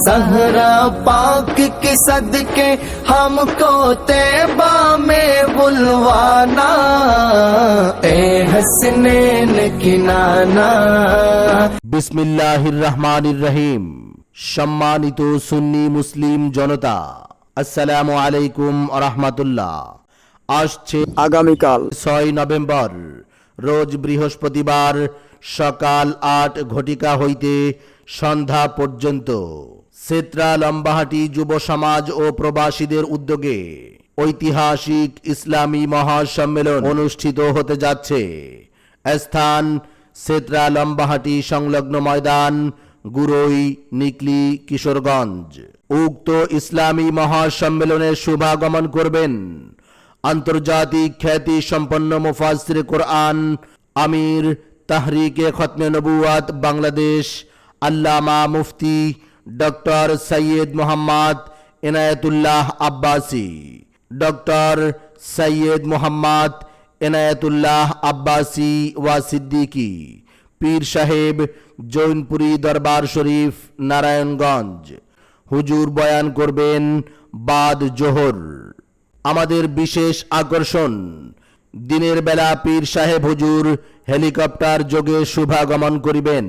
सहरा पाक के सदके हमको तैबा में बुलवाना, ए हसनैन की नाना। বিসমিল্লাহির রহমানির রহিম। সম্মানিত সুন্নি মুসলিম জনতা, আসসালামু আলাইকুম ওয়া রাহমাতুল্লাহ। আসছে আগামীকাল 6 নভেম্বর রোজ বৃহস্পতিবার সকাল 8 ঘটিকা হইতে সন্ধ্যা পর্যন্ত সেত্রা লম্বাহাটি যুব সমাজ ও প্রবাসীদের উদ্যোগে ঐতিহাসিক ইসলামী মহাসম্মেলন অনুষ্ঠিত হতে যাচ্ছে। স্থান সেত্রা লম্বাহাটি সংলগ্ন ময়দান, গুরই, নিকলি, কিশোরগঞ্জ। উক্ত ইসলামী মহাসম্মেলনে শুভাগমন করবেন আন্তর্জাতিক খ্যাতি সম্পন্ন মুফাসসির কোরআন, আমির তাহরিকে খতমে নবুয়াত বাংলাদেশ, আল্লামা মুফতি ডক্টর সৈয়দ মোহাম্মদ এনায়েতুল্লাহ আব্বাসী। ডক্টর সৈয়দ মোহাম্মদ এনায়েতুল্লাহ আব্বাসী ওয়া সিদ্দিকী, পীর সাহেব, জৈনপুরী দরবার শরীফ, নারায়ণগঞ্জ। হুজুর বয়ান করবেন বাদ জোহর। আমাদের বিশেষ আকর্ষণ, দিনের বেলা পীর সাহেব হুজুর হেলিকপ্টার যোগে শুভাগমন করিবেন।